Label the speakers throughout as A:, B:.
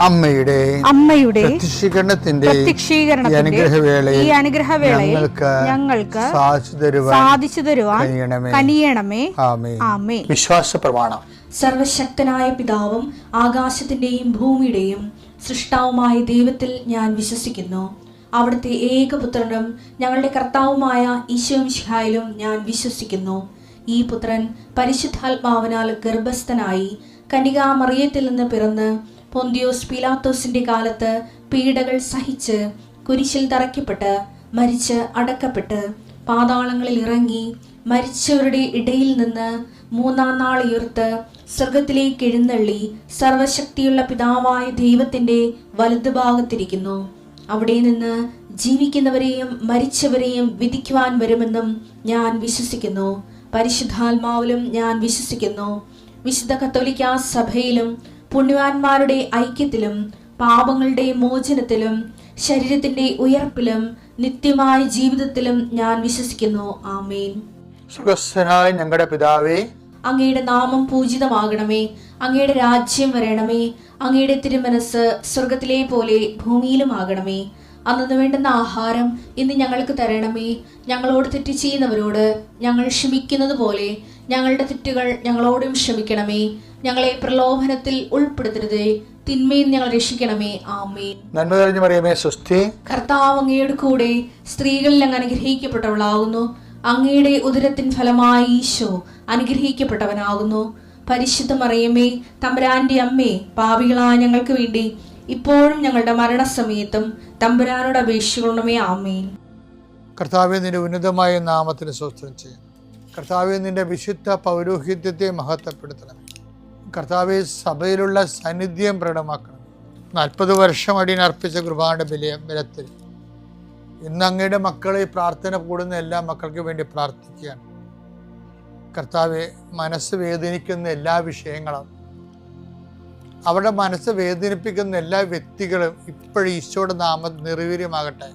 A: അമ്മയുടെ പ്രത്യക്ഷീകരണത്തിന്റെ ഈ അനുഗ്രഹവേളയിൽ ഞങ്ങൾക്ക് സാധിച്ചു തരുവാൻ കനിയണമേ. ആമേൻ.
B: വിശ്വാസ പ്രമാണം.
C: സർവശക്തനായ പിതാവും ആകാശത്തിന്റെയും ഭൂമിയുടെയും സൃഷ്ടാവുമായ ദൈവത്തിൽ ഞാൻ വിശ്വസിക്കുന്നു. അവിടുത്തെ ഏകപുത്രനും ഞങ്ങളുടെ കർത്താവുമായ ഈശോമിശിഹായിലും ഞാൻ വിശ്വസിക്കുന്നു. ഈ പുത്രൻ പരിശുദ്ധാത്മാവിനാൽ ഗർഭസ്ഥനായി കന്യകാമറിയത്തിൽ നിന്ന് പിറന്ന് പൊന്തിയോസ് പീലാത്തോസിന്റെ കാലത്ത് പീഡകൾ സഹിച്ച് കുരിശിൽ തറയ്ക്കപ്പെട്ട് മരിച്ച് അടക്കപ്പെട്ട് പാതാളങ്ങളിൽ ഇറങ്ങി മരിച്ചവരുടെ ഇടയിൽ നിന്ന് മൂന്നാം നാൾ ഉയർത്ത് സ്വർഗത്തിലേക്ക് എഴുന്നള്ളി സർവശക്തിയുള്ള പിതാവായ ദൈവത്തിന്റെ വലതുഭാഗത്തിരിക്കുന്നു. അവിടെ നിന്ന് ജീവിക്കുന്നവരെയും മരിച്ചവരെയും വിധിക്കുവാൻ വരുമെന്നും ഞാൻ വിശ്വസിക്കുന്നു. പരിശുദ്ധാത്മാവിലും ഞാൻ വിശ്വസിക്കുന്നു. വിശുദ്ധ കത്തോലിക്കാ സഭയിലും പുണ്യവാന്മാരുടെ ഐക്യത്തിലും പാപങ്ങളുടെ മോചനത്തിലും ശരീരത്തിന്റെ ഉയർപ്പിലും നിത്യമായ ജീവിതത്തിലും ഞാൻ വിശ്വസിക്കുന്നു. ആമേൻ.
B: സുഖസ്ഥനായ ഞങ്ങളുടെ പിതാവേ,
C: അങ്ങയുടെ നാമം പൂജിതമാകണമേ. അങ്ങയുടെ രാജ്യം വരണമേ. അങ്ങയുടെ തിരുമനസ് സ്വർഗത്തിലെ പോലെ ഭൂമിയിലും ആകണമേ. അന്നു വേണ്ടുന്ന ആഹാരം ഇന്ന് ഞങ്ങൾക്ക് തരണമേ. ഞങ്ങളോട് തെറ്റ് ചെയ്യുന്നവരോട് ഞങ്ങൾ ക്ഷമിക്കുന്നത് പോലെ ഞങ്ങളുടെ തെറ്റുകൾ ഞങ്ങളോടും ക്ഷമിക്കണമേ. ഞങ്ങളെ പ്രലോഭനത്തിൽ ഉൾപ്പെടുത്തരുതേ, തിന്മയിൽ ഞങ്ങൾ രക്ഷിക്കണമേ. ആമേൻ.
B: നന്മ നിറഞ്ഞ മറിയമേ, സ്വസ്തി.
C: കർത്താവ് അങ്ങയുടെ കൂടെ സ്ത്രീകളിൽ അങ്ങ് അനുഗ്രഹിക്കപ്പെട്ടവളാകുന്നു. അങ്ങയുടെ ഉദരത്തിൻ ഫലമായി ഈശോ അനുഗ്രഹിക്കപ്പെട്ടവനാകുന്നു. പരിശുദ്ധ മറിയമേ, തമ്പുരാന്റെ അമ്മേ, പാപികളായ ഞങ്ങൾക്ക് വേണ്ടി ഇപ്പോഴും ഞങ്ങളുടെ മരണസമയത്തും തമ്പുരാനോട് അപേക്ഷിക്കണമേ. ആമേൻ.
B: കർത്താവേ, നിന്റെ ഉന്നതമായ നാമത്തിന് സ്തോത്രം ചെയ്യാം. കർത്താവേ, നിന്റെ വിശുദ്ധ പൗരോഹിത്യത്തെ മഹത്വപ്പെടുത്തണം. കർത്താവെ, സഭയിലുള്ള സാന്നിധ്യം പ്രകടമാക്കണം. 40 വർഷം അടിയനർപ്പിച്ച കൃപാന്റെ ബലത്തിൽ ഇന്ന് അങ്ങയുടെ മക്കളെ പ്രാർത്ഥന കൂടുന്ന എല്ലാ മക്കൾക്ക് വേണ്ടി പ്രാർത്ഥിക്കുകയാണ്. കർത്താവെ, മനസ്സ് വേദനിക്കുന്ന എല്ലാ വിഷയങ്ങളും, അവരുടെ മനസ്സ് വേദനിപ്പിക്കുന്ന എല്ലാ വ്യക്തികളും ഇപ്പോഴും ഈശോയുടെ നാമം നിർവീര്യമാകട്ടെ.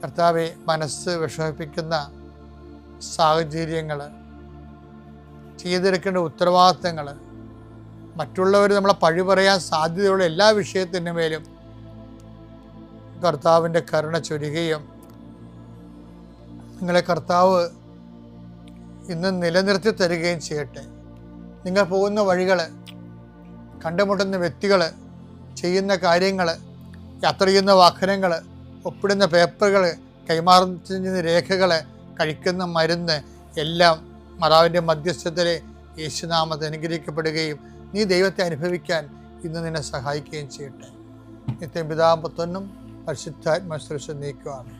B: കർത്താവെ, മനസ്സ് വിഷമിപ്പിക്കുന്ന സാഹചര്യങ്ങൾ, ചെയ്തെടുക്കേണ്ട ഉത്തരവാദിത്തങ്ങൾ, മറ്റുള്ളവർ നമ്മളെ പഴി പറയാൻ സാധ്യതയുള്ള എല്ലാ വിഷയത്തിൻ്റെ മേലും കർത്താവിൻ്റെ കരുണ ചൊരിയുകയും നിങ്ങളെ കർത്താവ് ഇന്ന് നിലനിർത്തി തരികയും ചെയ്യട്ടെ. നിങ്ങൾ പോകുന്ന വഴികൾ, കണ്ടുമുട്ടുന്ന വ്യക്തികൾ, ചെയ്യുന്ന കാര്യങ്ങൾ, യാത്ര ചെയ്യുന്ന വാഹനങ്ങൾ, ഒപ്പിടുന്ന പേപ്പറുകൾ, കൈമാറുന്ന രേഖകൾ, കഴിക്കുന്ന മരുന്ന് എല്ലാം മാതാവിൻ്റെ മധ്യസ്ഥതയിലെ യേശുനാമത്തിൽ അനുഗ്രഹിക്കപ്പെടുകയും നീ ദൈവത്തെ അനുഭവിക്കാൻ ഇന്ന് നിന്നെ സഹായിക്കുകയും ചെയ്യട്ടെ. നിത്യം പിതാവും പുത്രനും പരിശുദ്ധാത്മാവും നീക്കുവാണ്.